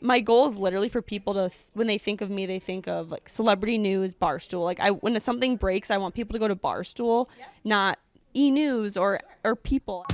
my goal is literally for people to, when they think of me, they think of like celebrity news, Barstool. Like when something breaks, I want people to go to Barstool, not E-News or People.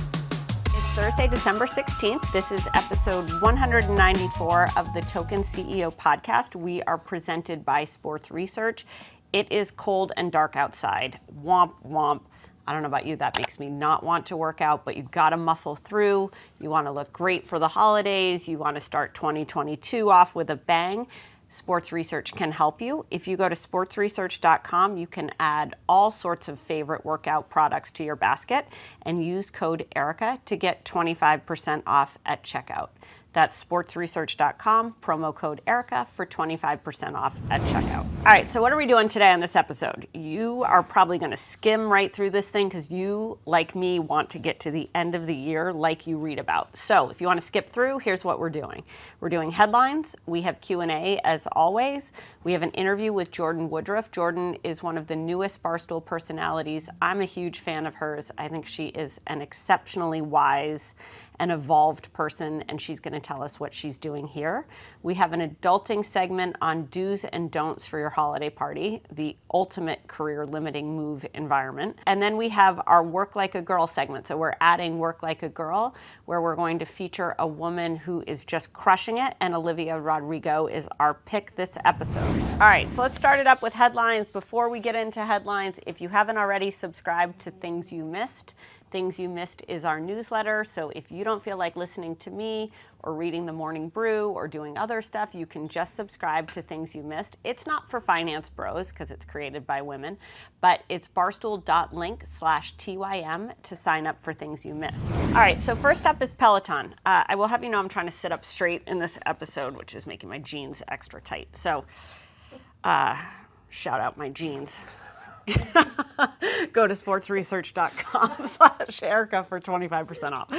It's Thursday, December 16th. This is episode 194 of the Token CEO podcast. We are presented by Sports Research. It is cold and dark outside. Womp, womp. I don't know about you, that makes me not want to work out, but you got to muscle through. You want to look great for the holidays. You want to start 2022 off with a bang. Sports Research can help you. If you go to sportsresearch.com, you can add all sorts of favorite workout products to your basket and use code Erika to get 25% off at checkout. That's sportsresearch.com, promo code Erika for 25% off at checkout. All right, so what are we doing today on this episode? You are probably going to skim right through this thing because you, like me, want to get to the end of the year like you read about. So if you want to skip through, here's what we're doing. We're doing headlines. We have Q&A as always. We have an interview with Jordyn Woodruff. Jordyn is one of the newest Barstool personalities. I'm a huge fan of hers. I think she is an exceptionally wise and evolved person, and she's going to tell us what she's doing here. We have an adulting segment on do's and don'ts for your holiday party, the ultimate career-limiting move environment. And then we have our Work Like a Girl segment. So we're adding Work Like a Girl, where we're going to feature a woman who is just crushing it, and Olivia Rodrigo is our pick this episode. All right, so let's start it up with headlines. Before we get into headlines, if you haven't already subscribed to Things You Missed, Things You Missed is our newsletter, so if you don't feel like listening to me or reading the Morning Brew or doing other stuff, you can just subscribe to Things You Missed. It's not for finance bros because it's created by women, but it's barstool.link/TYM to sign up for Things You Missed. All right, so first up is Peloton. I will have you know I'm trying to sit up straight in this episode, which is making my jeans extra tight. So shout out my jeans. Go to sportsresearch.com/Erika for 25% off.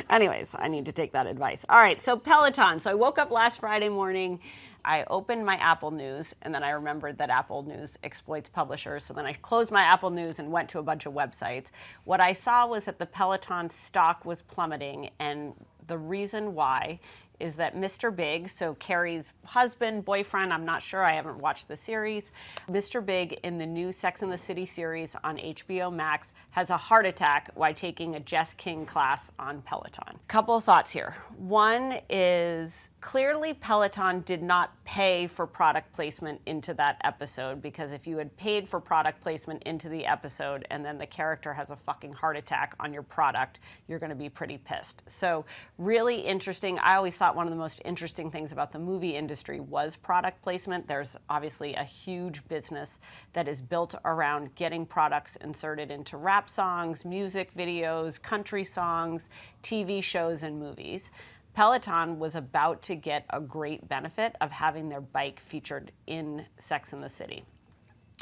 Anyways, I need to take that advice. All right, so Peloton. So I woke up last Friday morning. I opened my Apple News, and then I remembered that Apple News exploits publishers. So then I closed my Apple News and went to a bunch of websites. What I saw was that the Peloton stock was plummeting, and the reason why is that Mr. Big, so Carrie's husband, boyfriend, I'm not sure, I haven't watched the series. Mr. Big in the new Sex and the City series on HBO Max has a heart attack while taking a Jess King class on Peloton. Couple of thoughts here. One is clearly Peloton did not pay for product placement into that episode, because if you had paid for product placement into the episode and then the character has a fucking heart attack on your product, you're going to be pretty pissed. So really interesting. I always thought one of the most interesting things about the movie industry was product placement. There's obviously a huge business that is built around getting products inserted into rap songs, music videos, country songs, TV shows, and movies. Peloton was about to get a great benefit of having their bike featured in Sex and the City.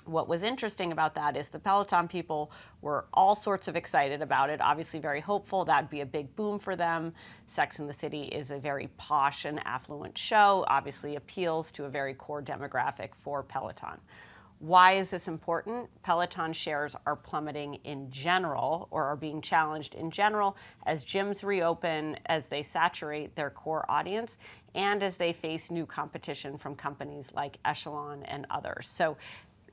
What was interesting about that is the Peloton people were all sorts of excited about it, obviously very hopeful that'd be a big boom for them. Sex and the City is a very posh and affluent show, obviously appeals to a very core demographic for Peloton. Why is this important? Peloton shares are plummeting in general, or are being challenged in general, as gyms reopen, as they saturate their core audience, and as they face new competition from companies like Echelon and others. So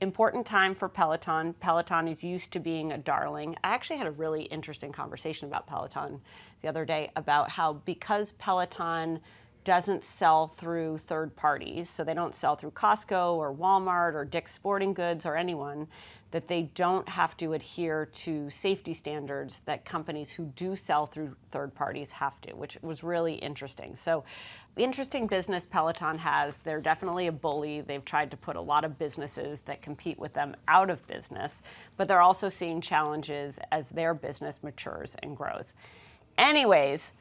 important time for Peloton. Peloton is used to being a darling. I actually had a really interesting conversation about Peloton the other day about how, because Peloton doesn't sell through third parties, so they don't sell through Costco or Walmart or Dick's Sporting Goods or anyone, that they don't have to adhere to safety standards that companies who do sell through third parties have to, which was really interesting. So interesting business Peloton has. They're definitely a bully. They've tried to put a lot of businesses that compete with them out of business, but they're also seeing challenges as their business matures and grows. Anyways,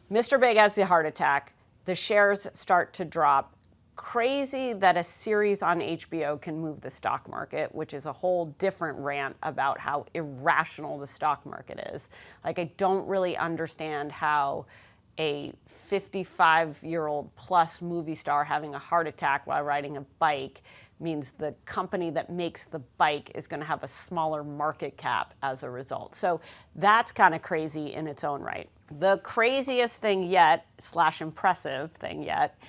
Mr. Big has the heart attack. The shares start to drop. Crazy that a series on HBO can move the stock market, which is a whole different rant about how irrational the stock market is. Like, I don't really understand how a 55-year-old plus movie star having a heart attack while riding a bike means the company that makes the bike is going to have a smaller market cap as a result. So that's kind of crazy in its own right. The craziest thing yet, / impressive thing yet,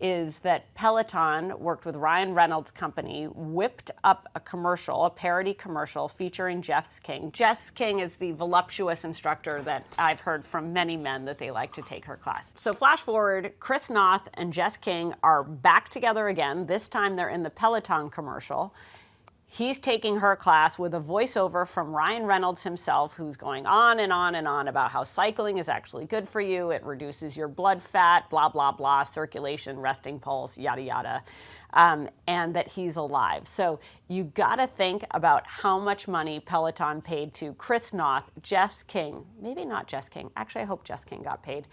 is that Peloton worked with Ryan Reynolds' company, whipped up a commercial, a parody commercial featuring Jess King. Jess King is the voluptuous instructor that I've heard from many men that they like to take her class. So flash forward, Chris Noth and Jess King are back together again. This time they're in the Peloton commercial. He's taking her class with a voiceover from Ryan Reynolds himself, who's going on and on and on about how cycling is actually good for you. It reduces your blood fat, blah, blah, blah, circulation, resting pulse, yada, yada, and that he's alive. So you got to think about how much money Peloton paid to Chris Noth, Jess King, maybe not Jess King. Actually, I hope Jess King got paid.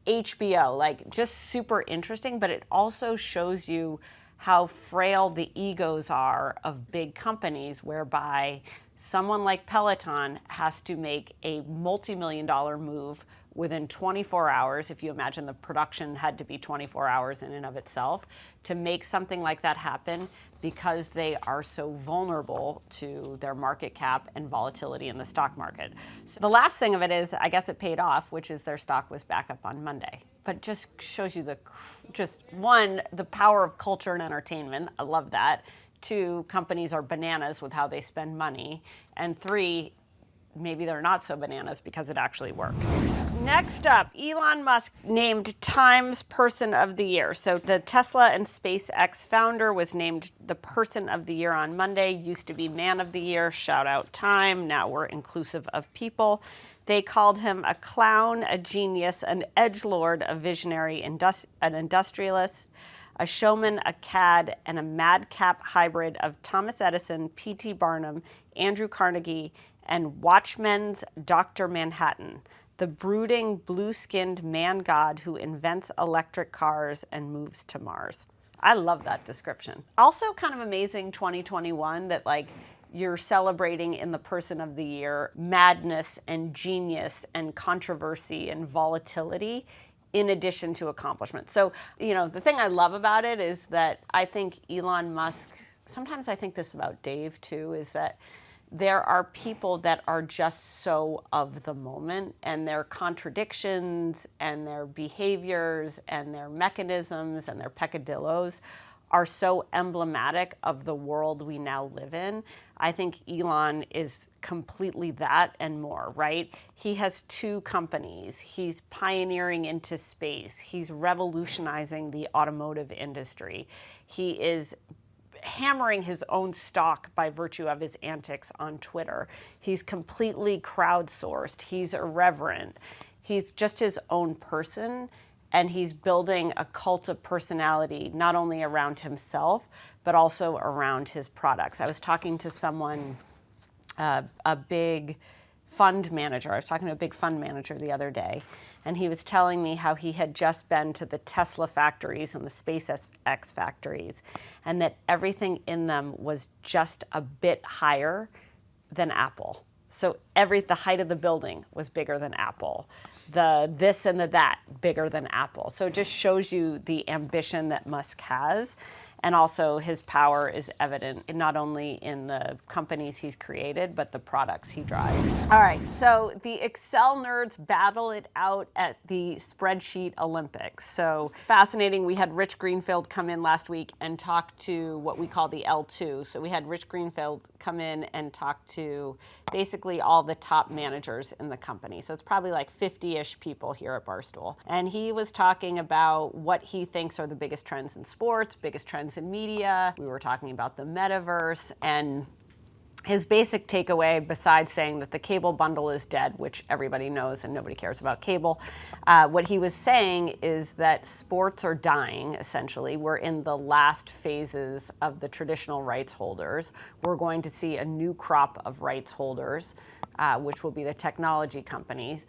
HBO, like just super interesting, but it also shows you how frail the egos are of big companies, whereby someone like Peloton has to make a multi-million-dollar move within 24 hours, if you imagine the production had to be 24 hours in and of itself, to make something like that happen because they are so vulnerable to their market cap and volatility in the stock market. So the last thing of it is, I guess it paid off, which is their stock was back up on Monday. But just shows you the power of culture and entertainment. I love that. 2, companies are bananas with how they spend money. And 3, maybe they're not so bananas because it actually works. Next up, Elon Musk named Time's Person of the Year. So the Tesla and SpaceX founder was named the Person of the Year on Monday. Used to be Man of the Year. Shout out Time. Now we're inclusive of people. They called him a clown, a genius, an edgelord, a visionary, an industrialist, a showman, a cad, and a madcap hybrid of Thomas Edison, P.T. Barnum, Andrew Carnegie, and Watchmen's Dr. Manhattan, the brooding, blue-skinned man-god who invents electric cars and moves to Mars. I love that description. Also kind of amazing 2021 that you're celebrating in the Person of the Year madness and genius and controversy and volatility in addition to accomplishment. So, the thing I love about it is that I think Elon Musk, sometimes I think this about Dave too, is that there are people that are just so of the moment, and their contradictions and their behaviors and their mechanisms and their peccadillos are so emblematic of the world we now live in. I think Elon is completely that and more, right? He has 2 companies. He's pioneering into space. He's revolutionizing the automotive industry. He is hammering his own stock by virtue of his antics on Twitter. He's completely crowdsourced. He's irreverent. He's just his own person, and he's building a cult of personality, not only around himself, but also around his products. I was talking to someone, a big fund manager. I was talking to a big fund manager the other day, and he was telling me how he had just been to the Tesla factories and the SpaceX factories, and that everything in them was just a bit higher than Apple. So the height of the building was bigger than Apple. The this and the that, bigger than Apple. So it just shows you the ambition that Musk has. And also his power is evident not only in the companies he's created, but the products he drives. All right, so the Excel nerds battle it out at the spreadsheet Olympics. So fascinating. We had Rich Greenfield come in last week and talk to what we call the L2. So we had Rich Greenfield come in and talk to basically all the top managers in the company. So it's probably like 50-ish people here at Barstool. And he was talking about what he thinks are the biggest trends in sports, biggest trends in media. We were talking about the metaverse, and his basic takeaway, besides saying that the cable bundle is dead, which everybody knows and nobody cares about cable, what he was saying is that sports are dying, essentially. We're in the last phases of the traditional rights holders. We're going to see a new crop of rights holders, which will be the technology companies.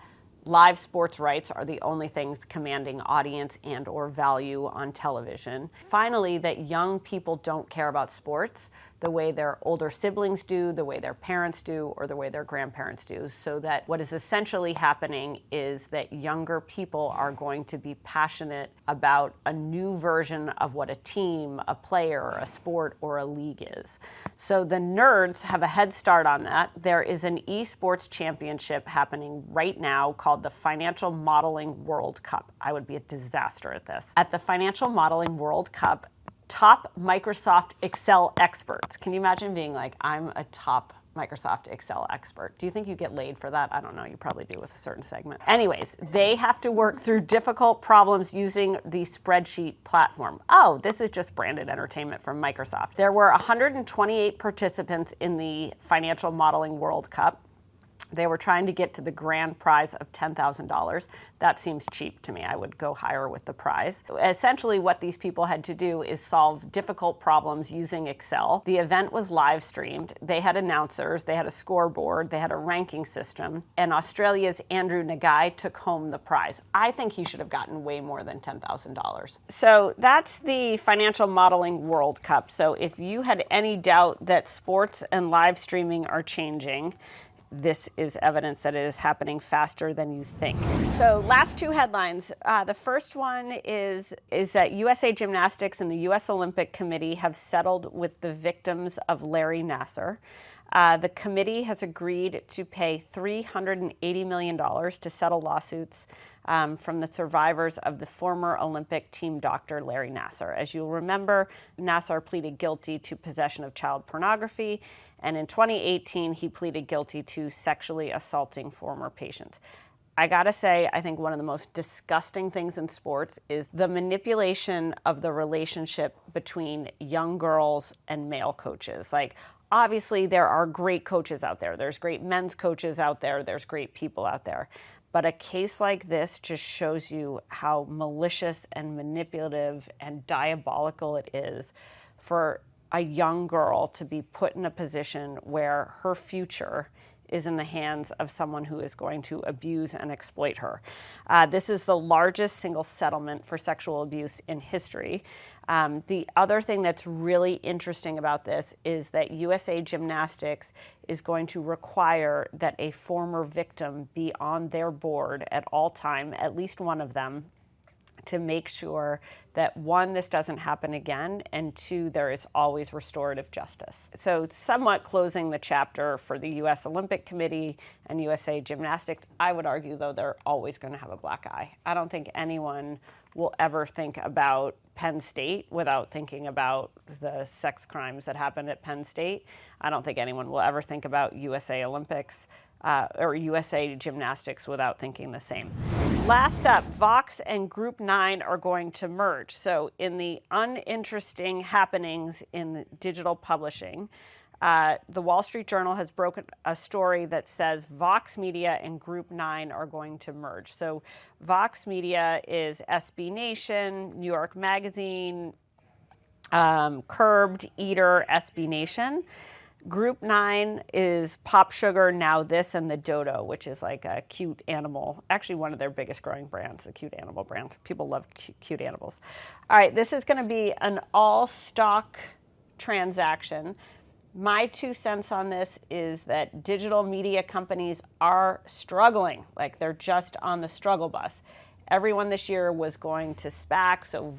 Live sports rights are the only things commanding audience and or value on television. Finally, that young people don't care about sports. the way their older siblings do, the way their parents do, or the way their grandparents do. So that what is essentially happening is that younger people are going to be passionate about a new version of what a team, a player, a sport, or a league is. So the nerds have a head start on that. There is an esports championship happening right now called the Financial Modeling World Cup. I would be a disaster at this. At the Financial Modeling World Cup, top Microsoft Excel experts. Can you imagine being like, I'm a top Microsoft Excel expert? Do you think you get laid for that? I don't know. You probably do with a certain segment. Anyways, they have to work through difficult problems using the spreadsheet platform. Oh, this is just branded entertainment from Microsoft. There were 128 participants in the Financial Modeling World Cup. They were trying to get to the grand prize of $10,000. That seems cheap to me. I would go higher with the prize. Essentially, what these people had to do is solve difficult problems using Excel. The event was live streamed. They had announcers, they had a scoreboard, they had a ranking system, and Australia's Andrew Nagai took home the prize. I think he should have gotten way more than $10,000. So that's the Financial Modeling World Cup. So if you had any doubt that sports and live streaming are changing, this is evidence that it is happening faster than you think. So last two headlines. The first one is that USA Gymnastics and the U.S. Olympic Committee have settled with the victims of Larry Nassar. The committee has agreed to pay $380 million to settle lawsuits from the survivors of the former Olympic team doctor Larry Nassar. As you'll remember, Nassar pleaded guilty to possession of child pornography, and in 2018, he pleaded guilty to sexually assaulting former patients. I gotta say, I think one of the most disgusting things in sports is the manipulation of the relationship between young girls and male coaches. Like, obviously, there are great coaches out there. There's great men's coaches out there. There's great people out there. But a case like this just shows you how malicious and manipulative and diabolical it is for a young girl to be put in a position where her future is in the hands of someone who is going to abuse and exploit her. This is the largest single settlement for sexual abuse in history. The other thing that's really interesting about this is that USA Gymnastics is going to require that a former victim be on their board at all time, at least one of them, to make sure that, one, this doesn't happen again, and two, there is always restorative justice. So somewhat closing the chapter for the U.S. Olympic Committee and USA Gymnastics, I would argue, though, they're always going to have a black eye. I don't think anyone will ever think about Penn State without thinking about the sex crimes that happened at Penn State. I don't think anyone will ever think about USA Olympics or USA Gymnastics without thinking the same. Last up, Vox and Group 9 are going to merge. So in the uninteresting happenings in digital publishing, the Wall Street Journal has broken a story that says Vox Media and Group 9 are going to merge. So Vox Media is SB Nation, New York Magazine, Curbed, Eater, SB Nation. Group 9 is Pop Sugar, Now This, and the Dodo, which is like a cute animal. Actually, one of their biggest growing brands, the cute animal brand. People love cute animals. All right, this is going to be an all-stock transaction. My 2 cents on this is that digital media companies are struggling. Like, they're just on the struggle bus. Everyone this year was going to SPAC, so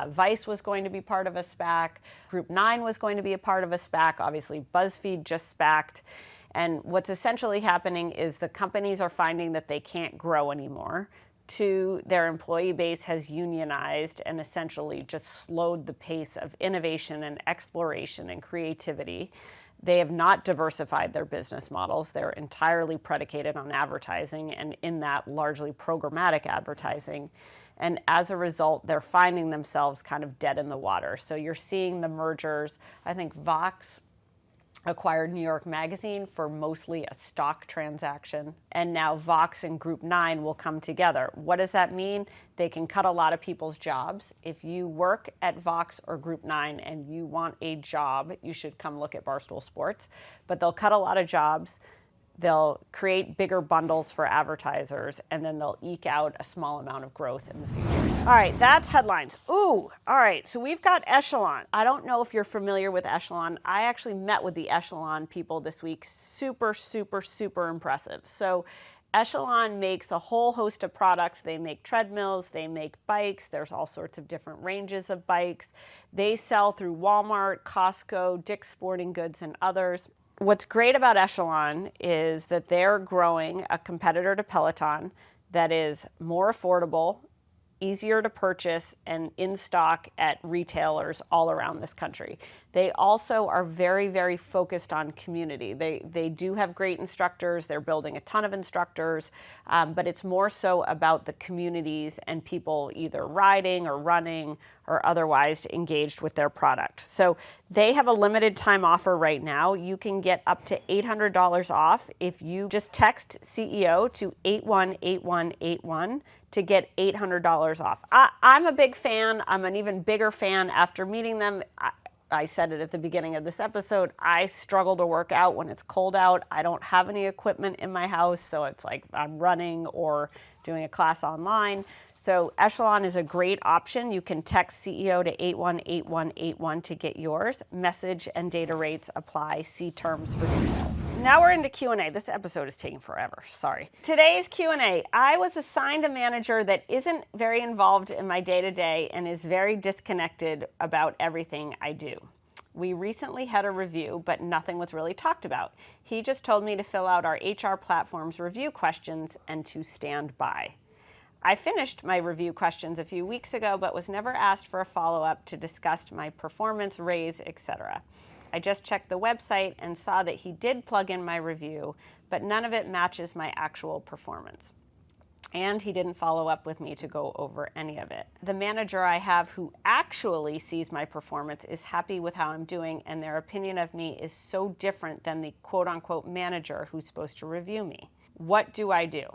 Vice was going to be part of a SPAC. Group 9 was going to be a part of a SPAC. Obviously, BuzzFeed just SPAC'd. And what's essentially happening is the companies are finding that they can't grow anymore. 2, their employee base has unionized and essentially just slowed the pace of innovation and exploration and creativity. They have not diversified their business models. They're entirely predicated on advertising, and in that, largely programmatic advertising. And as a result, they're finding themselves kind of dead in the water. So you're seeing the mergers. I think Vox acquired New York Magazine for mostly a stock transaction. And now Vox and Group 9 will come together. What does that mean? They can cut a lot of people's jobs. If you work at Vox or Group 9 and you want a job, you should come look at Barstool Sports. But they'll cut a lot of jobs. they'll create bigger bundles for advertisers, and then they'll eke out a small amount of growth in the future. All right, that's headlines. Ooh, all right, so we've got Echelon. I don't know if you're familiar with Echelon. I actually met with the Echelon people this week. Super, super, super impressive. So Echelon makes a whole host of products. They make treadmills, they make bikes. There's all sorts of different ranges of bikes. They sell through Walmart, Costco, Dick's Sporting Goods, and others. What's great about Echelon is that they're growing a competitor to Peloton that is more affordable, easier to purchase, and in stock at retailers all around this country. They also are very, very focused on community. They do have great instructors. They're building a ton of instructors, but it's more so about the communities and people either riding or running or otherwise engaged with their product. So they have a limited time offer right now. You can get up to $800 off if you just text CEO to 818181 to get $800 off. I'm a big fan. I'm an even bigger fan after meeting them. I said it at the beginning of this episode. I struggle to work out when it's cold out. I don't have any equipment in my house, so it's like I'm running or doing a class online. So Echelon is a great option. You can text CEO to 818181 to get yours. Message and data rates apply. See terms for details. Now we're into Q&A. This episode is taking forever. Sorry. Today's Q&A. I was assigned a manager that isn't very involved in my day-to-day and is very disconnected about everything I do. We recently had a review, but nothing was really talked about. He just told me to fill out our HR platform's review questions and to stand by. I finished my review questions a few weeks ago, but was never asked for a follow-up to discuss my performance, raise, etc. I just checked the website and saw that he did plug in my review, but none of it matches my actual performance. And he didn't follow up with me to go over any of it. The manager I have who actually sees my performance is happy with how I'm doing, and their opinion of me is so different than the quote-unquote manager who's supposed to review me. What do I do?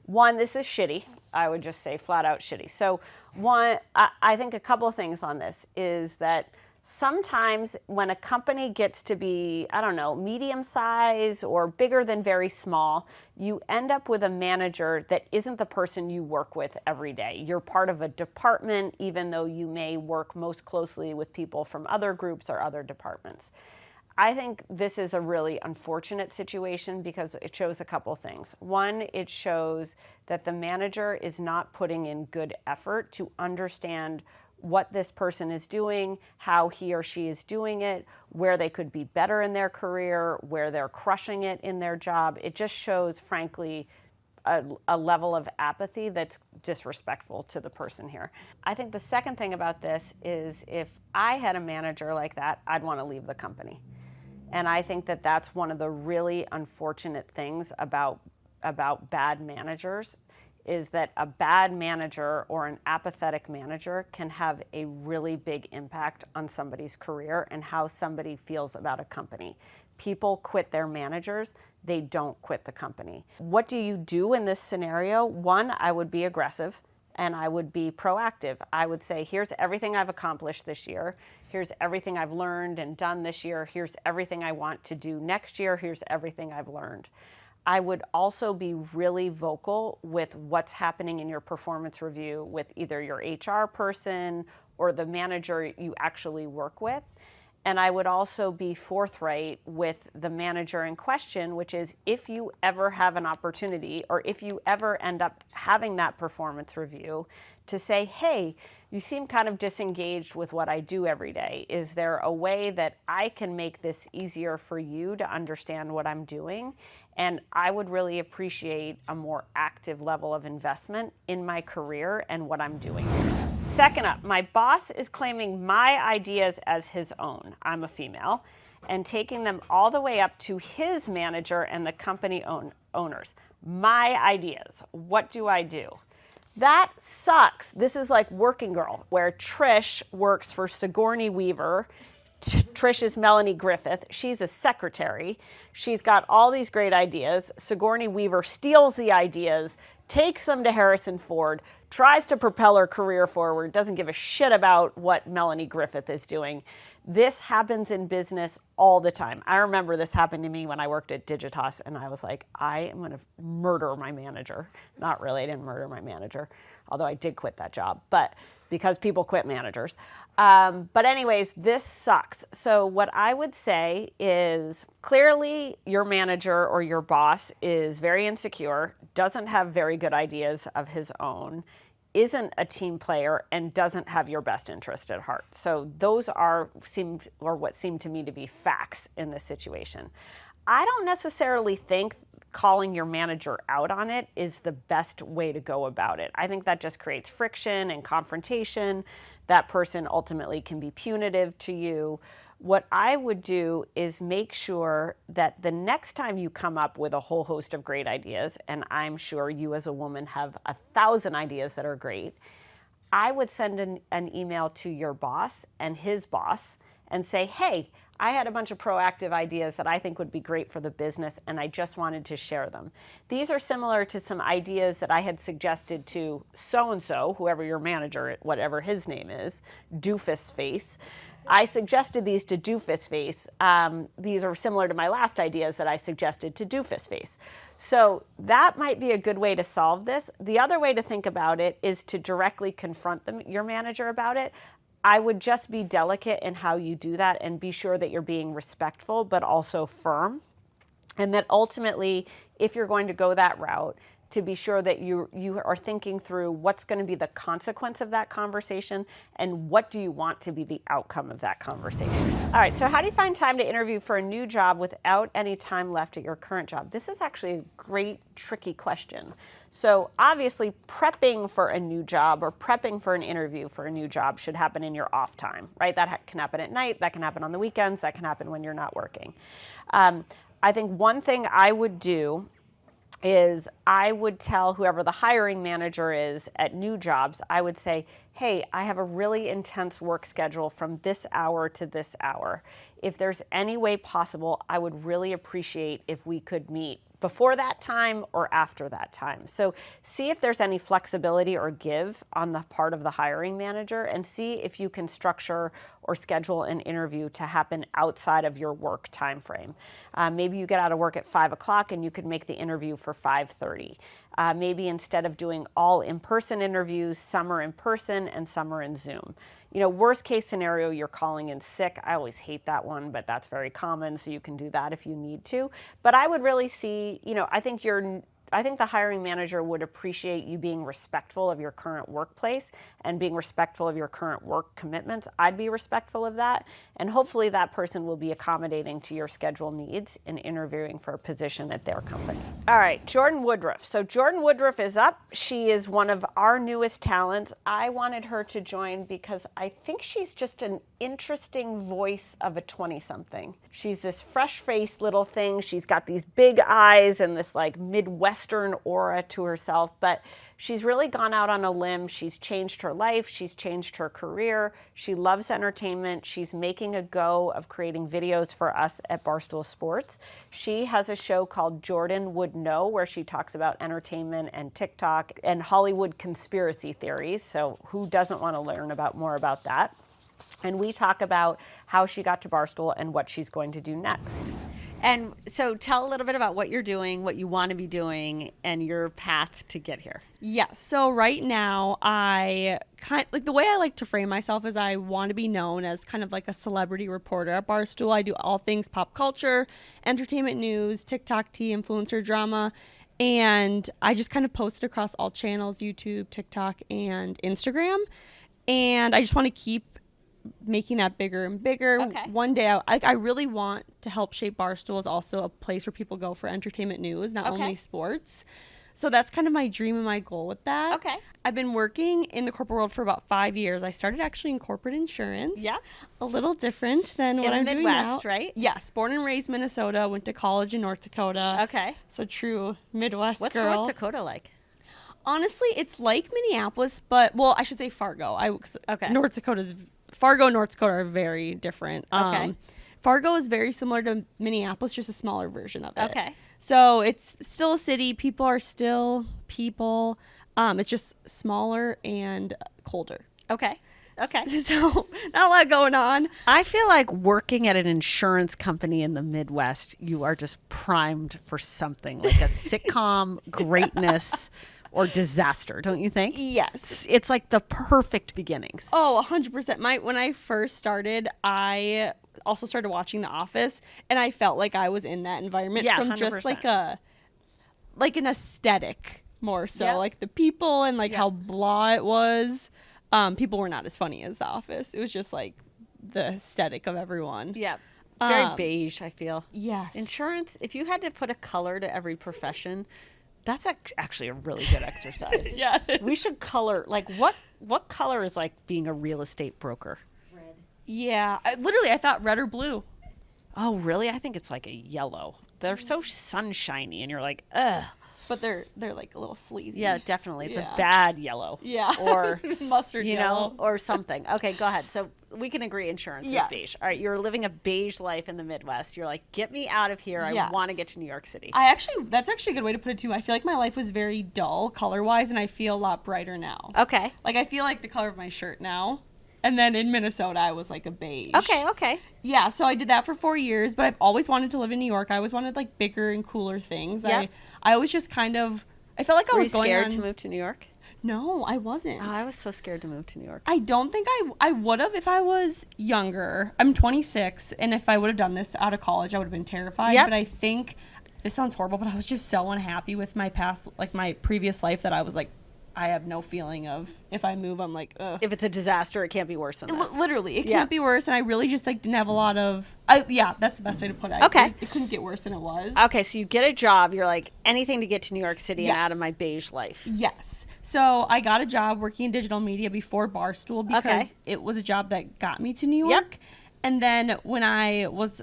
One, this is shitty. I would just say flat out shitty. So one, I think a couple of things on this is that sometimes when a company gets to be, I don't know, medium size or bigger than very small, you end up with a manager that isn't the person you work with every day. You're part of a department, even though you may work most closely with people from other groups or other departments. I think this is a really unfortunate situation because it shows a couple things. One, it shows that the manager is not putting in good effort to understand what this person is doing, how he or she is doing it, where they could be better in their career, where they're crushing it in their job. It just shows, frankly, a level of apathy that's disrespectful to the person here. I think the second thing about this is if I had a manager like that, I'd want to leave the company. And I think that that's one of the really unfortunate things about bad managers is that a bad manager or an apathetic manager can have a really big impact on somebody's career and how somebody feels about a company. People quit their managers, they don't quit the company. What do you do in this scenario? One, I would be aggressive and I would be proactive. I would say, here's everything I've accomplished this year. Here's everything I've learned and done this year. Here's everything I want to do next year. Here's everything I've learned. I would also be really vocal with what's happening in your performance review with either your HR person or the manager you actually work with. And I would also be forthright with the manager in question, which is if you ever have an opportunity or if you ever end up having that performance review, to say, hey, you seem kind of disengaged with what I do every day. Is there a way that I can make this easier for you to understand what I'm doing? And I would really appreciate a more active level of investment in my career and what I'm doing. Second up, my boss is claiming my ideas as his own. I'm a female, and taking them all the way up to his manager and the company owners. My ideas. What do I do? That sucks. This is like Working Girl, where Trish works for Sigourney Weaver. Trish is Melanie Griffith. She's a secretary. She's got all these great ideas. Sigourney Weaver steals the ideas, takes them to Harrison Ford, tries to propel her career forward, doesn't give a shit about what Melanie Griffith is doing. This happens in business all the time. I remember this happened to me when I worked at Digitas, and I was like, I am going to murder my manager. Not really, I didn't murder my manager, although I did quit that job, but because people quit managers. But anyways, this sucks. So what I would say is clearly your manager or your boss is very insecure, doesn't have very good ideas of his own, isn't a team player, and doesn't have your best interest at heart. So those are what seem to me to be facts in this situation. I don't necessarily think calling your manager out on it is the best way to go about it. I think that just creates friction and confrontation. That person ultimately can be punitive to you. What I would do is make sure that the next time you come up with a whole host of great ideas, and I'm sure you as a woman have 1,000 ideas that are great, I would send an email to your boss and his boss and say, hey, I had a bunch of proactive ideas that I think would be great for the business, and I just wanted to share them. These are similar to some ideas that I had suggested to so-and-so, whoever your manager, whatever his name is, Doofus Face. I suggested these to Doofus Face. These are similar to my last ideas that I suggested to Doofus Face. So that might be a good way to solve this. The other way to think about it is to directly confront your manager about it. I would just be delicate in how you do that and be sure that you're being respectful but also firm. And that ultimately, if you're going to go that route, to be sure that you are thinking through what's going to be the consequence of that conversation and what do you want to be the outcome of that conversation. All right, so how do you find time to interview for a new job without any time left at your current job? This is actually a great, tricky question. So obviously prepping for a new job or prepping for an interview for a new job should happen in your off time, right? That can happen at night, that can happen on the weekends, that can happen when you're not working. I think one thing I would do is I would tell whoever the hiring manager is at new jobs, I would say, hey, I have a really intense work schedule from this hour to this hour. If there's any way possible, I would really appreciate if we could meet before that time or after that time. So see if there's any flexibility or give on the part of the hiring manager and see if you can structure or schedule an interview to happen outside of your work time frame. Maybe you get out of work at 5 o'clock and you could make the interview for 5:30. Maybe instead of doing all in-person interviews, some are in person and some are in Zoom. You know, worst case scenario, you're calling in sick. I always hate that one, but that's very common, so you can do that if you need to. But I would really see, I think the hiring manager would appreciate you being respectful of your current workplace and being respectful of your current work commitments. I'd be respectful of that. And hopefully that person will be accommodating to your schedule needs in interviewing for a position at their company. All right, Jordyn Woodruff. So Jordyn Woodruff is up. She is one of our newest talents. I wanted her to join because I think she's just an interesting voice of a 20-something. She's this fresh-faced little thing. She's got these big eyes and this like Midwestern aura to herself, but she's really gone out on a limb. She's changed her life. She's changed her career. She loves entertainment. She's making a go of creating videos for us at Barstool Sports. She has a show called Jordyn Wood Know, where she talks about entertainment and TikTok and Hollywood conspiracy theories. So who doesn't want to learn more about that? And we talk about how she got to Barstool and what she's going to do next. And so tell a little bit about what you're doing, what you want to be doing, and your path to get here. Yes. So right now, the way I like to frame myself is I want to be known as kind of like a celebrity reporter at Barstool. I do all things pop culture, entertainment news, TikTok tea, influencer drama. And I just kind of post it across all channels, YouTube, TikTok, and Instagram. And I just want to keep making that bigger and bigger. Okay. One day, I really want to help shape Barstool as also a place where people go for entertainment news, not only sports. So that's kind of my dream and my goal with that. Okay. I've been working in the corporate world for about 5 years. I started actually in corporate insurance. Yeah. A little different than what I'm doing now. In the Midwest, right? Yes. Born and raised Minnesota. Went to college in North Dakota. Okay. So true Midwest What's girl. North Dakota like? Honestly, it's like Minneapolis, but, well, I should say Fargo. Okay. Fargo and North Dakota are very different. Okay. Fargo is very similar to Minneapolis, just a smaller version of it. Okay. So it's still a city. People are still people. It's just smaller and colder. Okay. So not a lot going on. I feel like working at an insurance company in the Midwest, you are just primed for something like a sitcom greatness or disaster, don't you think? Yes. It's like the perfect beginnings. Oh, 100%. When I first started, I also started watching The Office, and I felt like I was in that environment Yeah, from 100%. just like an aesthetic more so, Yep. like the people and like Yep. how blah it was. People were not as funny as The Office. It was just like the aesthetic of everyone. Yeah. Very Um, beige, I feel. Yes. Insurance, if you had to put a color to every profession, that's actually a really good exercise. Yeah. We should color, like what color is like being a real estate broker? Yeah. I thought red or blue. Oh, really? I think it's like a yellow. They're so sunshiny and you're like, ugh. But they're like a little sleazy. Yeah, definitely. It's Yeah. a bad yellow. Yeah. Or mustard you yellow. know, or something. Okay, go ahead. So we can agree insurance Yes. is beige. All right, you're living a beige life in the Midwest. You're like, get me out of here. I Yes. want to get to New York City. That's actually a good way to put it too. I feel like my life was very dull color wise, and I feel a lot brighter now. Okay. Like I feel like the color of my shirt now. And then in Minnesota, I was like a beige. Okay. Yeah, so I did that for 4 years, but I've always wanted to live in New York. I always wanted like bigger and cooler things. Yep. I always just kind of, I felt like I Were you was going scared on. to move to New York? No, I wasn't. Oh, I was so scared to move to New York. I don't think I would have if I was younger. I'm 26, and if I would have done this out of college, I would have been terrified. Yep. But I think, this sounds horrible, but I was just so unhappy with my past, like my previous life, that I was like, I have no feeling of, if I move, I'm like, ugh. If it's a disaster, it can't be worse than this. Literally, it Yeah. can't be worse. And I really just like didn't have a lot of, yeah, that's the best way to put it. Okay. It couldn't get worse than it was. Okay, so you get a job. You're like, anything to get to New York City and Yes. out of my beige life. Yes. So I got a job working in digital media before Barstool because Okay. it was a job that got me to New York. Yep. And then when I was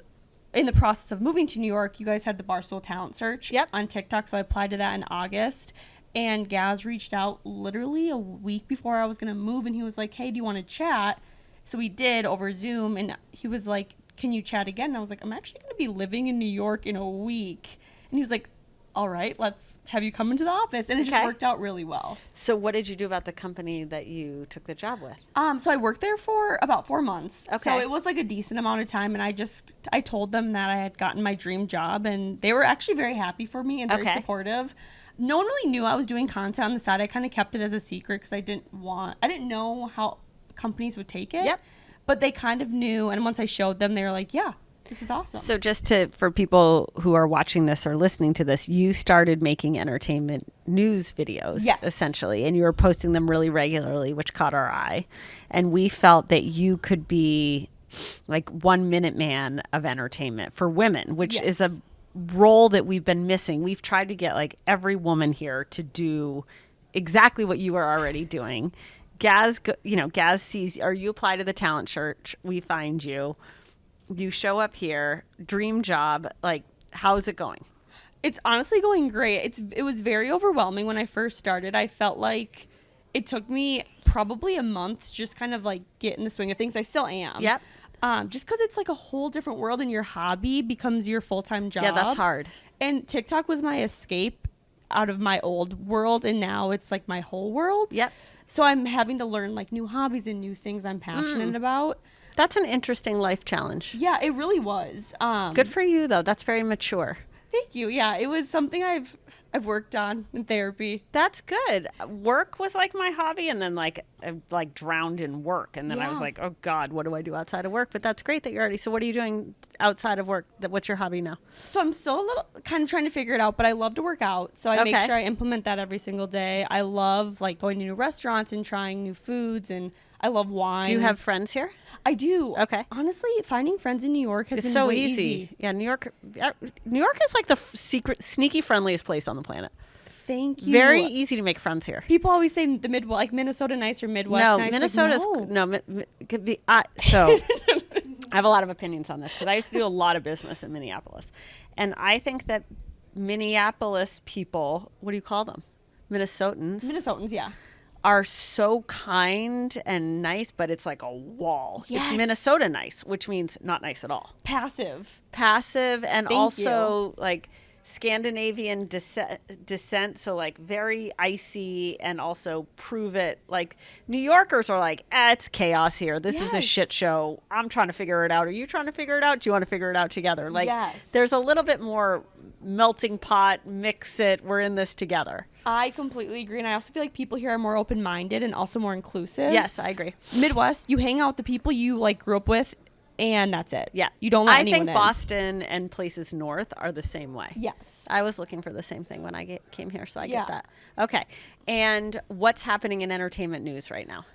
in the process of moving to New York, you guys had the Barstool talent search Yep. on TikTok. So I applied to that in August. And Gaz reached out literally a week before I was going to move. And he was like, hey, do you want to chat? So we did over Zoom. And he was like, can you chat again? And I was like, I'm actually going to be living in New York in a week. And he was like, all right, let's have you come into the office. And it just Okay. worked out really well. So what did you do about the company that you took the job with? So I worked there for about 4 months. So Okay. it was like a decent amount of time. And I told them that I had gotten my dream job. And they were actually very happy for me and very Okay. supportive. No one really knew I was doing content on the side. I kind of kept it as a secret because I didn't know how companies would take it. Yep. But they kind of knew. And once I showed them, they were like, yeah, this is awesome. So just for people who are watching this or listening to this, you started making entertainment news videos, Yes. essentially, and you were posting them really regularly, which caught our eye. And we felt that you could be like 1 minute man of entertainment for women, which Yes. is a role that we've been missing. We've tried to get like every woman here to do exactly what you are already doing. Gaz sees, or you apply to the talent search, we find you. You show up here, dream job. Like, how's it going? It's honestly going great. It was very overwhelming when I first started. I felt like it took me probably a month to just kind of like get in the swing of things. I still am. Yep. Just because it's like a whole different world and your hobby becomes your full-time job. Yeah, that's hard. And TikTok was my escape out of my old world, and now it's like my whole world. Yep. So I'm having to learn like new hobbies and new things I'm passionate about. That's an interesting life challenge. Yeah, it really was. Good for you, though. That's very mature. Thank you. Yeah, it was something I've worked on in therapy. That's good. Work was like my hobby, and then like I drowned in work, and then I was Yeah. like, oh God, what do I do outside of work? But that's great that you're already. So what are you doing outside of work? What's your hobby now? So I'm still a little kind of trying to figure it out, but I love to work out. So I make Okay. sure I implement that every single day. I love like going to new restaurants and trying new foods, and I love wine. Do you have friends here? I do. Okay. Honestly, finding friends in New York has It's been so way easy. Yeah, New York is like the secret, sneaky friendliest place on the planet. Thank you. Very easy to make friends here. People always say the Midwest, like Minnesota nice or Midwest No, nice. Minnesota's Like, no. could be. So I have a lot of opinions on this because I used to do a lot of business in Minneapolis, and I think that Minneapolis people, what do you call them? Minnesotans, yeah. Are so kind and nice, but it's like a wall. Yes. It's Minnesota nice, which means not nice at all. Passive. Passive and Thank also like Scandinavian descent, so like very icy, and also prove it. Like New Yorkers are like, it's chaos here. This is a shit show. I'm trying to figure it out. Are you trying to figure it out? Do you want to figure it out together? Like there's a little bit more melting pot, mix it, we're in this together. I completely agree. And I also feel like people here are more open-minded and also more inclusive. Yes, I agree. Midwest, you hang out with the people you like grew up with, and that's it. Yeah. You don't let anyone in. I think Boston and places north are the same way. Yes. I was looking for the same thing when I came here, so I get that. Okay. And what's happening in entertainment news right now?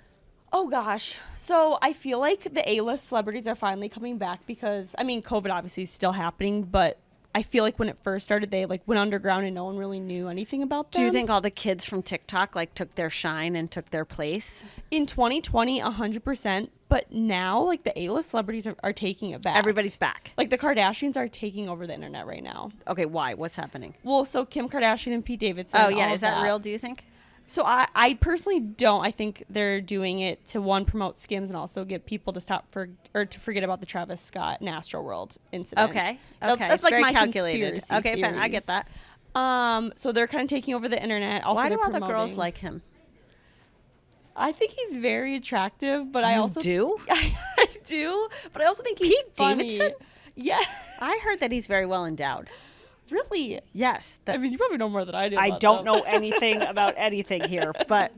Oh, gosh. So I feel like the A-list celebrities are finally coming back because, I mean, COVID obviously is still happening, but I feel like when it first started, they like went underground and no one really knew anything about them. Do you think all the kids from TikTok like took their shine and took their place? In 2020, 100%. But now, like, the A-list celebrities are taking it back. Everybody's back. Like, the Kardashians are taking over the internet right now. Okay, why? What's happening? Well, so Kim Kardashian and Pete Davidson. Oh, yeah. Is that real, do you think? So I personally don't. I think they're doing it to, one, promote Skims and also get people to to forget about the Travis Scott and Astroworld incident. Okay. That's like very my calculated. conspiracy Okay, fine. I theories. get that. So they're kind of taking over the internet. Also, why do all promoting. the girls like him? I think he's very attractive, but I also do. I do, but I also think he's Pete funny. Davidson? Yeah. I heard that he's very well endowed. Really? Yes. I mean, you probably know more than I do. I don't know anything about anything here, but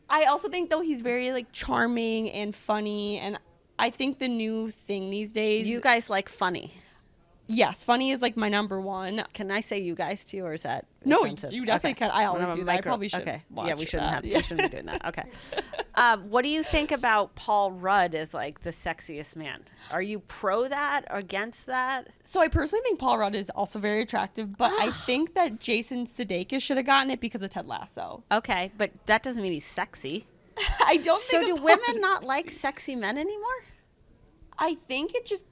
I also think though he's very like charming and funny, and I think the new thing these days. You guys like funny. Yes, funny is like my number one. Can I say you guys to you, or is that No, offensive? you definitely can. I always do that. I probably should. Okay. Watch Yeah, we shouldn't that. we shouldn't be doing that. Okay. What do you think about Paul Rudd as like the sexiest man? Are you pro that or against that? So I personally think Paul Rudd is also very attractive, but I think that Jason Sudeikis should have gotten it because of Ted Lasso. Okay, but that doesn't mean he's sexy. I don't think So do women not like sexy men anymore? I think it just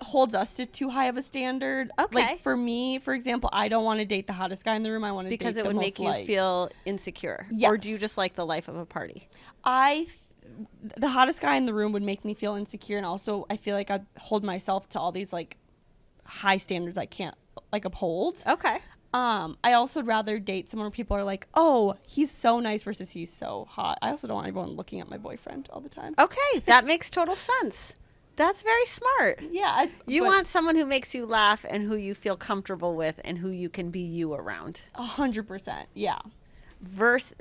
holds us to too high of a standard. Okay. Like for me, for example, I don't want to date the hottest guy in the room. I want to Because date it the would most make you liked. feel insecure. Yes. Or do you just like the life of a party? The hottest guy in the room would make me feel insecure, and also I feel like I hold myself to all these like high standards I can't like uphold. Okay. I also would rather date someone where people are like, oh, he's so nice versus he's so hot. I also don't want everyone looking at my boyfriend all the time. Okay, that makes total sense. That's very smart. Yeah. You want someone who makes you laugh and who you feel comfortable with and who you can be you around. 100%. Yeah.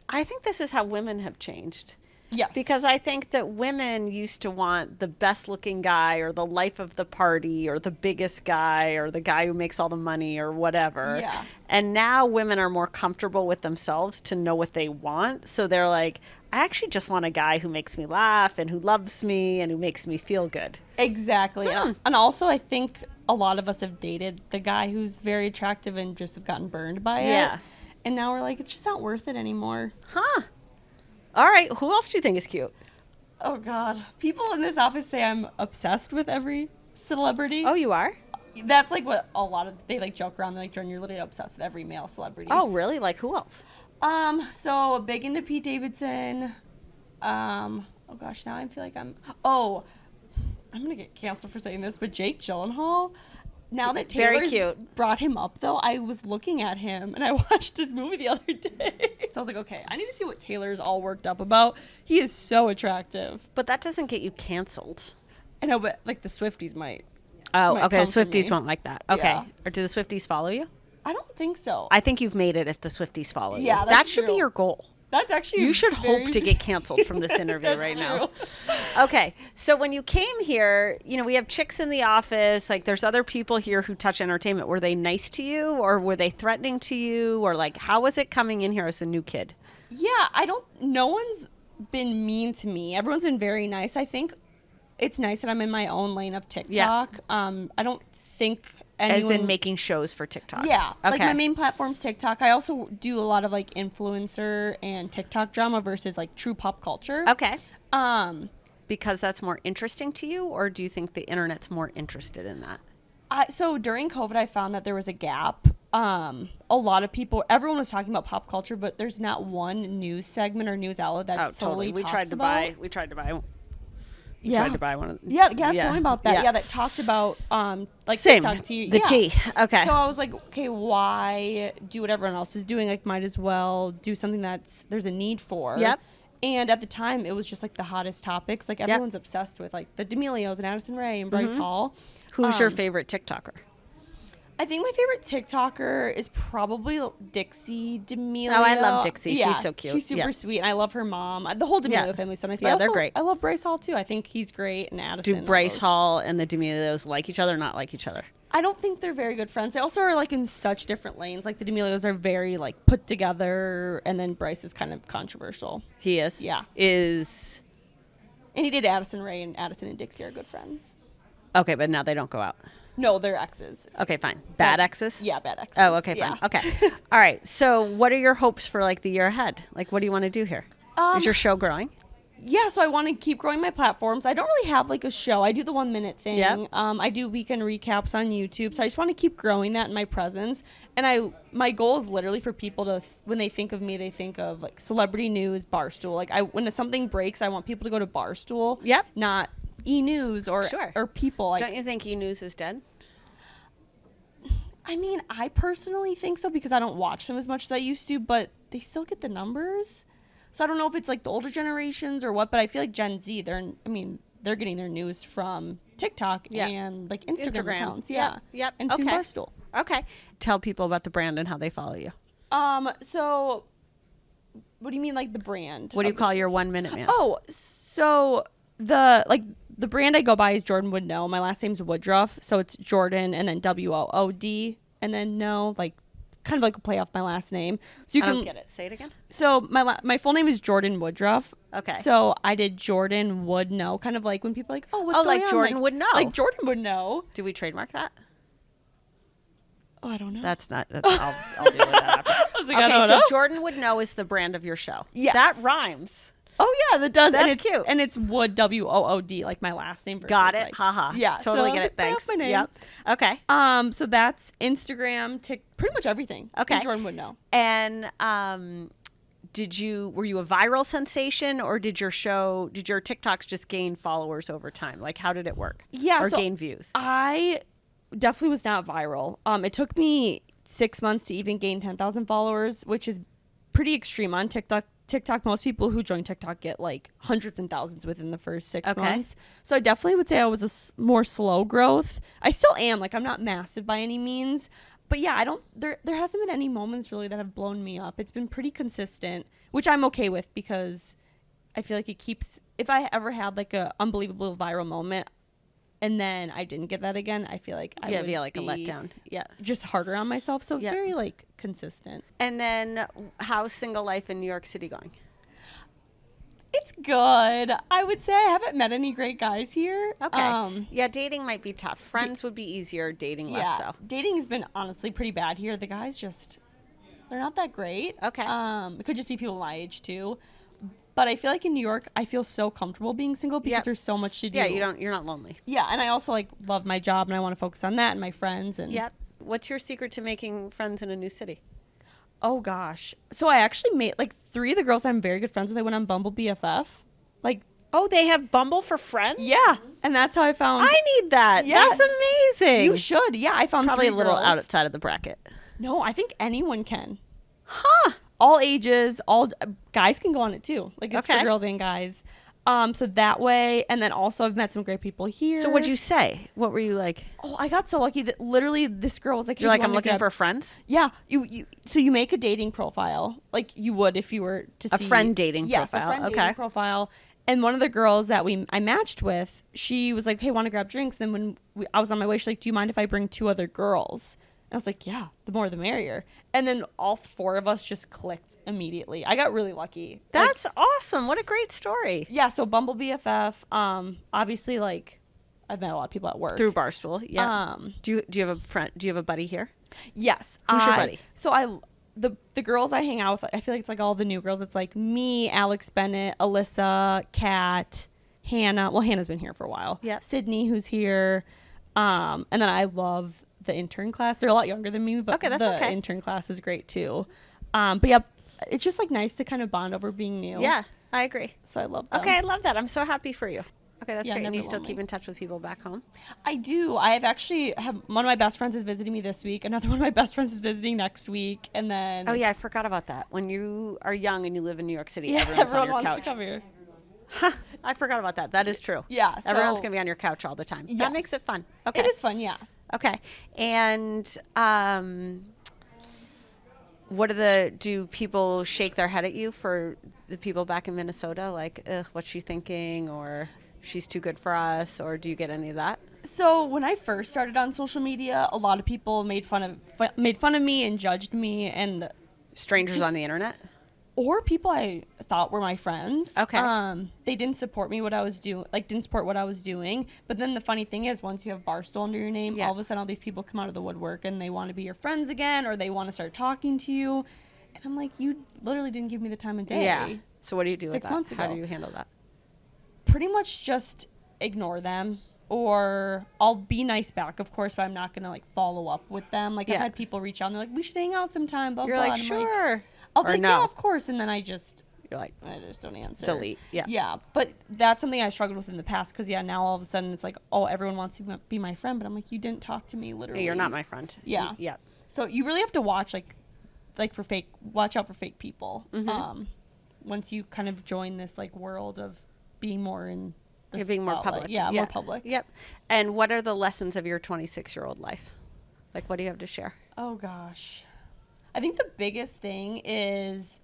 I think this is how women have changed. Yes. Because I think that women used to want the best looking guy or the life of the party or the biggest guy or the guy who makes all the money or whatever. Yeah. And now women are more comfortable with themselves to know what they want. So they're like, I actually just want a guy who makes me laugh and who loves me and who makes me feel good. Exactly. And also I think a lot of us have dated the guy who's very attractive and just have gotten burned by it. Yeah. And now we're like, it's just not worth it anymore. Huh. All right. Who else do you think is cute? Oh, God. People in this office say I'm obsessed with every celebrity. Oh, you are? That's like what a lot of, they like joke around. They're like, Jordyn, you're literally obsessed with every male celebrity. Oh, really? Like who else? So big into Pete Davidson. Oh gosh, now I feel like I'm gonna get canceled for saying this, but Jake Gyllenhaal. Now that Taylor Very cute. brought him up, though, I was looking at him and I watched his movie the other day. So I was like, okay, I need to see what Taylor's all worked up about. He is so attractive. But that doesn't get you canceled. I know, but like the Swifties might. Oh, might okay. The come for Swifties me. won't like that. Okay. Yeah. Or do the Swifties follow you? I don't think so. I think you've made it if the Swifties follow you. Yeah, that that's should be true. your goal. That's actually You should very- hope to get canceled from this interview That's right true. now. Okay. So when you came here, we have chicks in the office. Like there's other people here who touch entertainment. Were they nice to you or were they threatening to you? Or like, how was it coming in here as a new kid? Yeah, no one's been mean to me. Everyone's been very nice. I think it's nice that I'm in my own lane of TikTok. I don't think anyone... As in making shows for TikTok. Yeah. Okay. Like my main platform's TikTok. I also do a lot of like influencer and TikTok drama versus like true pop culture. Okay. Because that's more interesting to you, or do you think the internet's more interested in that? So during COVID, I found that there was a gap. A lot of people, everyone was talking about pop culture, but there's not one news segment or news outlet that solely We talks tried to about. buy tried to buy one of them. Yeah, Gaz told me about that. Yeah, that talked about like Same. TikTok tea. The tea. Okay. So I was like, okay, why do what everyone else is doing? Like, might as well do something there's a need for. Yep. And at the time, it was just like the hottest topics. Like everyone's obsessed with like the D'Amelios and Addison Rae and Bryce Hall. Who's your favorite TikToker? I think my favorite TikToker is probably Dixie D'Amelio. Oh, I love Dixie. Yeah, She's so cute. She's super sweet. And I love her mom. The whole D'Amelio family's so nice. But They're great. I love Bryce Hall too. I think he's great. And Addison. Do Bryce Hall and the D'Amelios like each other or not like each other? I don't think they're very good friends. They also are like in such different lanes. Like the D'Amelios are very like put together, and then Bryce is kind of controversial. He is? Yeah. And he did Addison Rae, and Addison and Dixie are good friends. Okay, but now they don't go out. No, they're exes. Okay, fine. Bad exes? Yeah, bad exes. Oh, okay, fine. Yeah. Okay. All right. So what are your hopes for like the year ahead? Like, what do you want to do here? Is your show growing? Yeah, so I want to keep growing my platforms. I don't really have like a show. I do the 1 minute thing. Yep. I do weekend recaps on YouTube. So I just want to keep growing that in my presence. And my goal is literally for people to, when they think of me, they think of like celebrity news, Barstool. Like when something breaks, I want people to go to Barstool. Yep. Not E-News or People. Like, don't you think E-News is dead? I mean, I personally think so because I don't watch them as much as I used to, but they still get the numbers. So I don't know if it's like the older generations or what, but I feel like Gen Z, they're getting their news from TikTok and like Instagram accounts. Yeah. Yep. And soon Barstool. Okay. Tell people about the brand and how they follow you. So what do you mean like the brand? What do you call your 1 minute man? Oh, so the brand I go by is Jordyn Wood Know. My last name's Woodruff, so it's Jordyn and then Wood and then Know, like kind of like a play off my last name. So I don't get it. Say it again. So my full name is Jordyn Woodruff. Okay. So I did Jordyn Wood Know, kind of like when people are like, oh, what's going on? Jordyn Wood Know. Like Jordyn Wood Know. Do we trademark that? Oh, I don't know. That's not. I'll deal with that after. I was like, okay, I don't so know. Jordyn Wood Know is the brand of your show. Yes. That rhymes. Oh yeah, that does. That's and it's cute. And it's Wood WOOD, like my last name. Got it. Like, Haha. Yeah, Totally so get it. Thanks. That's my name. Yep. Okay. So that's Instagram, pretty much everything. Okay. Jordyn Wood Know. And were you a viral sensation, or did your TikToks just gain followers over time? Like, how did it work? Yeah. Or so gain views? I definitely was not viral. It took me 6 months to even gain 10,000 followers, which is pretty extreme on TikTok. Most people who join TikTok get like hundreds and thousands within the first 6 months. So I definitely would say I was a more slow growth. I still am. Like, I'm not massive by any means. But yeah, there hasn't been any moments really that have blown me up. It's been pretty consistent, which I'm okay with because I feel like it keeps, if I ever had like a unbelievable viral moment and then I didn't get that again, I feel like I would be like a letdown. Yeah. Just harder on myself. So very like consistent. And then how's single life in New York City going? It's good. I would say I haven't met any great guys here. Okay. Yeah, dating might be tough. Friends would be easier, dating less so. Dating has been honestly pretty bad here. The guys they're not that great. Okay. It could just be people my age too. But I feel like in New York, I feel so comfortable being single because there's so much to do. Yeah, you're not lonely. Yeah, and I also like love my job and I want to focus on that and my friends and What's your secret to making friends in a new city? Oh gosh. So I actually made like 3 of the girls I'm very good friends with. I went on Bumble BFF. Like, oh, they have Bumble for friends? Yeah. And that's how I found I need that. Yeah. That's amazing. You should. Yeah, I found probably 3 a little girls. outside of the bracket. No, I think anyone can. Huh. All ages, all guys can go on it too. Like it's for girls and guys. So that way, and then also I've met some great people here. So what'd you say? What were you like? Oh, I got so lucky that literally this girl was like, "You're like, I'm looking for friends." Yeah, so you make a dating profile like you would if you were to see a friend dating profile. Yes, a friend dating profile. And one of the girls that I matched with, she was like, "Hey, want to grab drinks?" Then when I was on my way, she's like, "Do you mind if I bring 2 other girls?" And I was like, "Yeah, the more the merrier." And then all 4 of us just clicked immediately. I got really lucky. That's awesome. What a great story. Yeah, so Bumble BFF, obviously like I've met a lot of people at work. Through Barstool. Yeah. Do you have a friend? Do you have a buddy here? Yes. Who's your buddy? So the girls I hang out with, I feel like it's like all the new girls. It's like me, Alex Bennett, Alyssa, Kat, Hannah. Well, Hannah's been here for a while. Yeah. Sydney, who's here. And then I love the intern class. They're a lot younger than me, but the intern class is great too. But yeah, it's just like nice to kind of bond over being new. Yeah, I agree. So I love that. Okay, I love that. I'm so happy for you. Okay, that's Yeah, great. And never you still lonely. keep in touch with people back home? I do. I have one of my best friends is visiting me this week. Another one of my best friends is visiting next week, and then Oh yeah, I forgot about that. When you are young and you live in New York City, yeah, everyone's on everyone your wants couch. to come here. I forgot about that. That is true. Yeah, Everyone's so- going to be on your couch all the time. That Yes. makes it fun. Okay. It is fun, yeah. Okay. And do people shake their head at you for the people back in Minnesota? Like, ugh, what's she thinking? Or she's too good for us? Or do you get any of that? So when I first started on social media, a lot of people made fun of me and judged me, and Strangers on the internet? or people I thought were my friends. Okay. They didn't support me didn't support what I was doing. But then the funny thing is, once you have Barstool under your name, Yeah. all of a sudden all these people come out of the woodwork and they want to be your friends again, or they want to start talking to you. And I'm like, you literally didn't give me the time of day. Yeah. So what do you do with 6 that? months How ago. do you handle that? Pretty much just ignore them, or I'll be nice back, of course, but I'm not gonna like follow up with them. Like Yeah. I've had people reach out and they're like, we should hang out sometime, blah You're blah. like, And I'm sure. I'll be Or like, no. yeah, of course, and then I just don't answer. Delete. Yeah. Yeah, but that's something I struggled with in the past, because now all of a sudden it's like, oh, everyone wants to be my friend, but I'm like, you didn't talk to me literally. You're not my friend. Yeah. Yeah. So you really have to watch watch out for fake people. Mm-hmm. Once you kind of join this like world of being more in the You're being more spotlight. public. Yeah, more public. Yep. And what are the lessons of your 26-year-old life? Like, what do you have to share? Oh gosh. I think the biggest thing is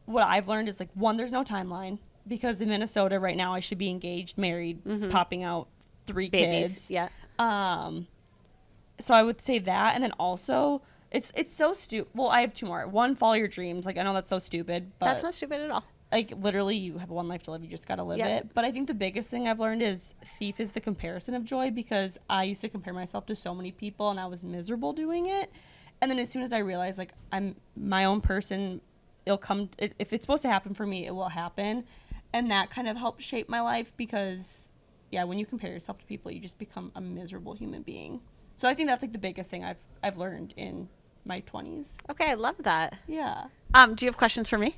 what I've learned is like, one, there's no timeline, because in Minnesota right now I should be engaged, married, popping out 3 Babies. kids. Yeah. So I would say that, and then also it's so stupid. Well, I have 2 more. One, follow your dreams. Like, I know that's so stupid, but That's not stupid at all. like literally you have one life to live, you just gotta live Yeah. it. But I think the biggest thing I've learned is thief is the comparison of joy, because I used to compare myself to so many people and I was miserable doing it. And then as soon as I realized like I'm my own person, if it's supposed to happen for me, it will happen. And that kind of helped shape my life, because yeah, when you compare yourself to people, you just become a miserable human being. So I think that's like the biggest thing I've learned in my 20s. Okay, I love that. Yeah. Do you have questions for me?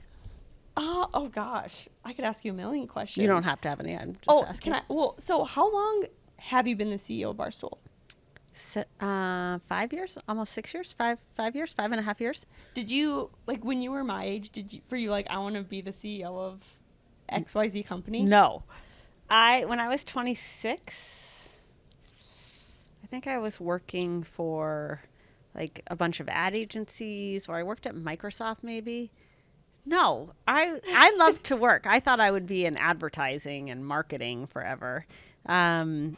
Oh gosh, I could ask you a million questions. You don't have to have any. I'm just asking. Can I? Well, so how long have you been the CEO of Barstool? 5 years, almost 6 years, 5.5 years. Did you like when you were my age? Were you like, I want to be the CEO of XYZ company? No, when I was 26, I think I was working for like a bunch of ad agencies, or I worked at Microsoft maybe. No, I love to work. I thought I would be in advertising and marketing forever. And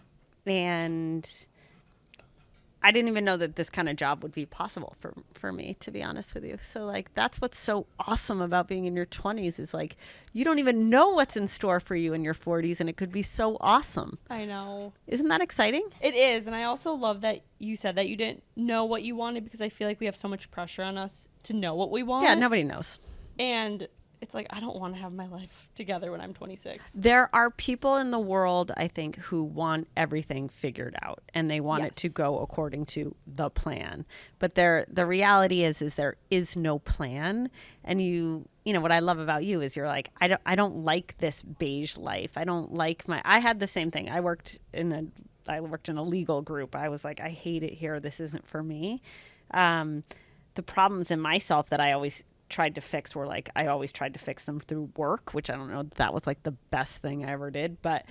I didn't even know that this kind of job would be possible for me, to be honest with you. So like, that's what's so awesome about being in your 20s is like, you don't even know what's in store for you in your 40s, and it could be so awesome. I know. Isn't that exciting? It is, and I also love that you said that you didn't know what you wanted, because I feel like we have so much pressure on us to know what we want. Yeah, nobody knows. And it's like, I don't want to have my life together when I'm 26. There are people in the world, I think, who want everything figured out, and they want it Yes. to go according to the plan. But the reality is there is no plan. And you know what I love about you is you're like, I don't like this beige life. I had the same thing. I worked in a legal group. I was like, I hate it here. This isn't for me. The problems in myself that I always tried to fix were like, I always tried to fix them through work, which I don't know, that was like the best thing I ever did. But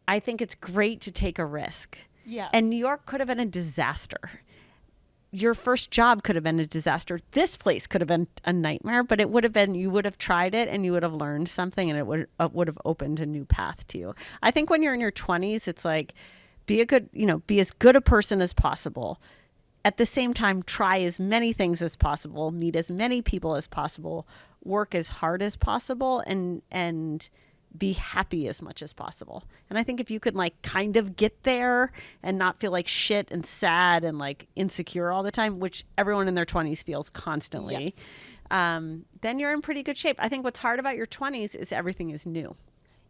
I think it's great to take a risk. Yes. And New York could have been a disaster. Your first job could have been a disaster. This place could have been a nightmare, but it would have been, you would have tried it and you would have learned something, and it would have opened a new path to you. I think when you're in your 20s, it's like, be as good a person as possible. At the same time, try as many things as possible, meet as many people as possible, work as hard as possible, and be happy as much as possible. And I think if you could like kind of get there and not feel like shit and sad and like insecure all the time, which everyone in their 20s feels constantly, then you're in pretty good shape. I think what's hard about your 20s is everything is new.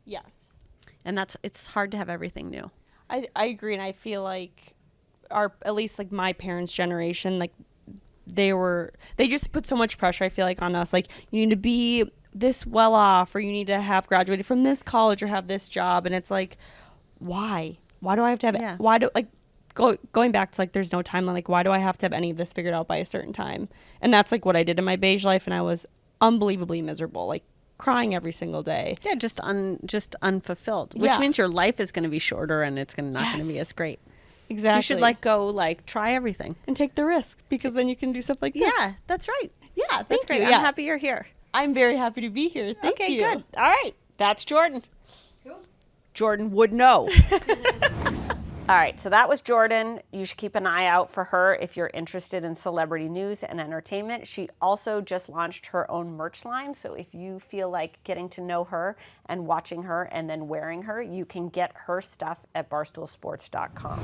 Yes. And it's hard to have everything new. I agree, and I feel like at least like my parents' generation, like they just put so much pressure, I feel like, on us. Like, you need to be this well off, or you need to have graduated from this college or have this job. And it's like, why do I have to have Yeah. why do like going back to like there's no timeline, like why do I have to have any of this figured out by a certain time? And that's like what I did in my beige life, and I was unbelievably miserable, like crying every single day. Yeah, just unfulfilled, which Yeah. means your life is going to be shorter and it's not going to be Yes. as great. Exactly. So you should try everything. and take the risk, because then you can do stuff like this. Yeah, that's right. Yeah, That's thank great. you. I'm Yeah. happy you're here. I'm very happy to be here. Thank Okay, you. good. All right. That's Jordyn. Jordyn Wood Know. All right, so that was Jordyn. You should keep an eye out for her if you're interested in celebrity news and entertainment. She also just launched her own merch line, so if you feel like getting to know her and watching her and then wearing her, you can get her stuff at barstoolsports.com.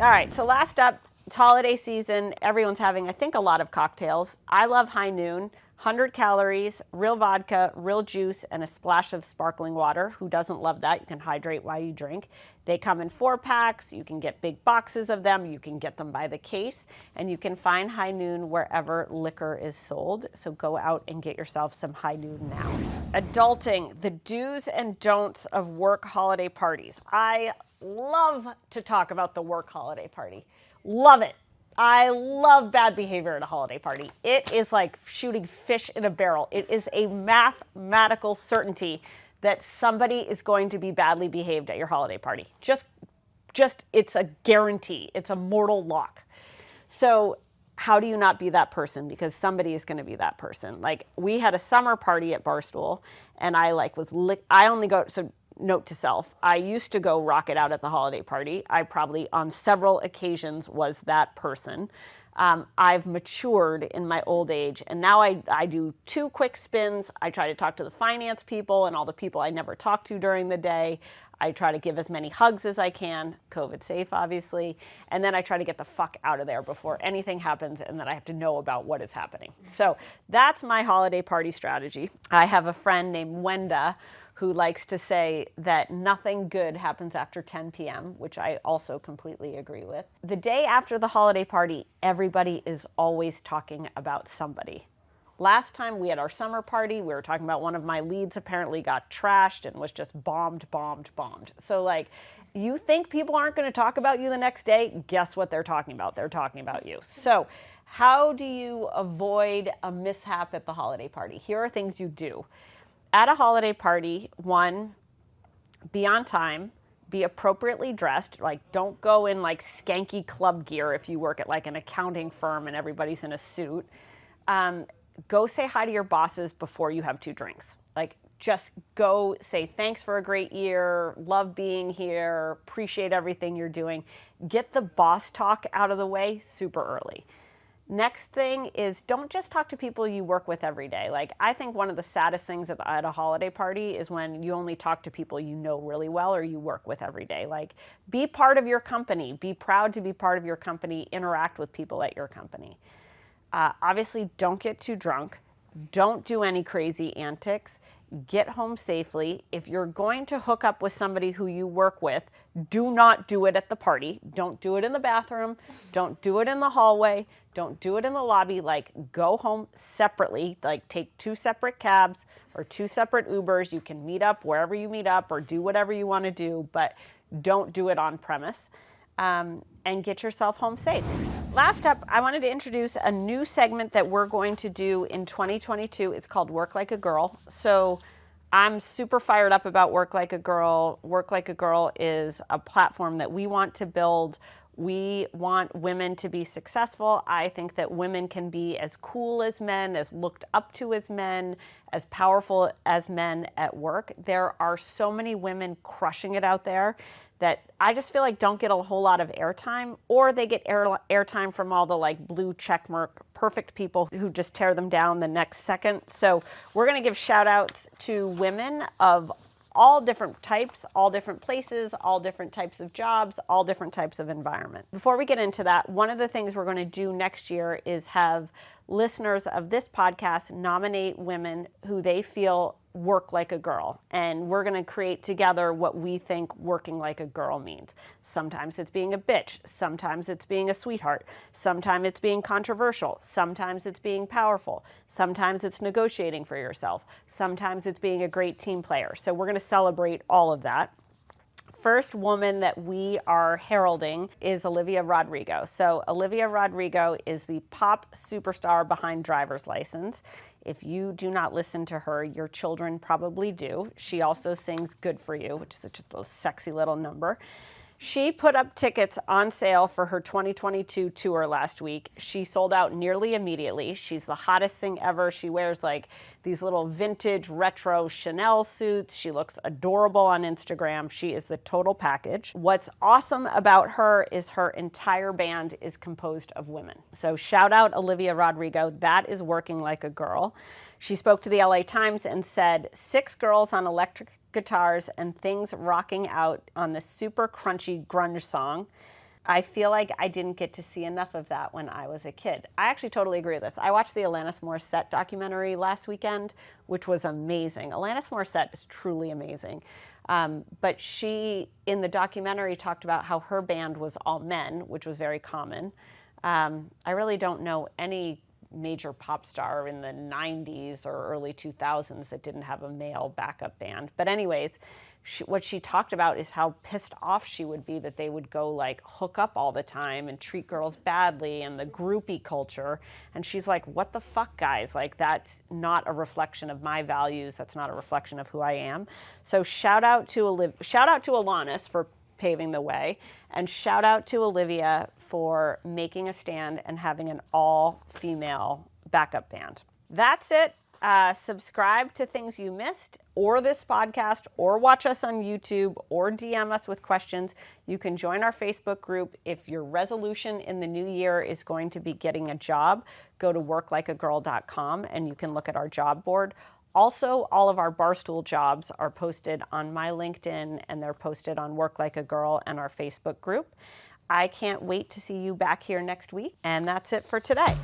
All right, so last up, it's holiday season. Everyone's having, I think, a lot of cocktails. I love High Noon. 100 calories, real vodka, real juice, and a splash of sparkling water. Who doesn't love that? You can hydrate while you drink. They come in 4-packs. You can get big boxes of them. You can get them by the case. And you can find High Noon wherever liquor is sold. So go out and get yourself some High Noon now. Adulting, the do's and don'ts of work holiday parties. I love to talk about the work holiday party. Love it. I love bad behavior at a holiday party. It is like shooting fish in a barrel. It is a mathematical certainty that somebody is going to be badly behaved at your holiday party. Just it's a guarantee. It's a mortal lock. So how do you not be that person? Because somebody is going to be that person. Like, we had a summer party at Barstool, and I only go, so note to self, I used to go rock it out at the holiday party. I probably on several occasions was that person. I've matured in my old age, and now I do 2 quick spins. I try to talk to the finance people and all the people I never talk to during the day. I try to give as many hugs as I can, COVID safe, obviously, and then I try to get the fuck out of there before anything happens, and then I have to know about what is happening. So that's my holiday party strategy. I have a friend named Wenda who likes to say that nothing good happens after 10 p.m., which I also completely agree with. The day after the holiday party, everybody is always talking about somebody. Last time we had our summer party, we were talking about one of my leads apparently got trashed and was just bombed. So, like, you think people aren't going to talk about you the next day? Guess what they're talking about? They're talking about you. So how do you avoid a mishap at the holiday party? Here are things you do. At a holiday party, 1, be on time, be appropriately dressed. Like, don't go in like skanky club gear if you work at like an accounting firm and everybody's in a suit. Go say hi to your bosses before you have 2 drinks. Like, just go say thanks for a great year, love being here, appreciate everything you're doing. Get the boss talk out of the way super early. Next thing is, don't just talk to people you work with every day. Like, I think one of the saddest things at a holiday party is when you only talk to people you know really well or you work with every day. Like, be part of your company. Be proud to be part of your company. Interact with people at your company. Obviously, don't get too drunk. Don't do any crazy antics. Get home safely. If you're going to hook up with somebody who you work with, do not do it at the party. Don't do it in the bathroom. Don't do it in the hallway. Don't do it in the lobby. Like, go home separately. Like, take 2 separate cabs or 2 separate Ubers. You can meet up wherever you meet up or do whatever you want to do, but don't do it on premise. And get yourself home safe. Last up, I wanted to introduce a new segment that we're going to do in 2022. It's called Work Like a Girl. So I'm super fired up about Work Like a Girl. Work Like a Girl is a platform that we want to build. We want women to be successful. I think that women can be as cool as men, as looked up to as men, as powerful as men at work. There are so many women crushing it out there that I just feel like don't get a whole lot of airtime, or they get airtime from all the like blue checkmark perfect people who just tear them down the next second. So we're going to give shout outs to women of all different types, all different places, all different types of jobs, all different types of environment. Before we get into that, one of the things we're going to do next year is have listeners of this podcast nominate women who they feel work like a girl, and we're going to create together what we think working like a girl means. Sometimes it's being a bitch, sometimes it's being a sweetheart, sometimes it's being controversial, sometimes it's being powerful, sometimes it's negotiating for yourself, sometimes it's being a great team player. So we're going to celebrate all of that. First woman that we are heralding is Olivia Rodrigo. So Olivia Rodrigo is the pop superstar behind Driver's License. If you do not listen to her, your children probably do. She also sings Good For You, which is just a sexy little number. She put up tickets on sale for her 2022 tour last week. She sold out nearly immediately. She's the hottest thing ever. She wears like these little vintage retro Chanel suits. She looks adorable on Instagram. She is the total package. What's awesome about her is her entire band is composed of women. So shout out Olivia Rodrigo. That is working like a girl. She spoke to the LA Times and said, 6 girls on electric guitars and things rocking out on this super crunchy grunge song. I feel like I didn't get to see enough of that when I was a kid. I actually totally agree with this. I watched the Alanis Morissette documentary last weekend, which was amazing. Alanis Morissette is truly amazing. But she, in the documentary, talked about how her band was all men, which was very common. I really don't know any major pop star in the 90s or early 2000s that didn't have a male backup band. But anyways, what she talked about is how pissed off she would be that they would go like hook up all the time and treat girls badly and the groupie culture. And she's like, what the fuck, guys? Like, that's not a reflection of my values. That's not a reflection of who I am. So shout out to Alanis for paving the way, and shout out to Olivia for making a stand and having an all-female backup band. That's it. Subscribe to Things You Missed, or this podcast, or watch us on YouTube, or DM us with questions. You can join our Facebook group. If your resolution in the new year is going to be getting a job, go to worklikeagirl.com and you can look at our job board. Also, all of our Barstool jobs are posted on my LinkedIn, and they're posted on Work Like a Girl and our Facebook group. I can't wait to see you back here next week, and that's it for today.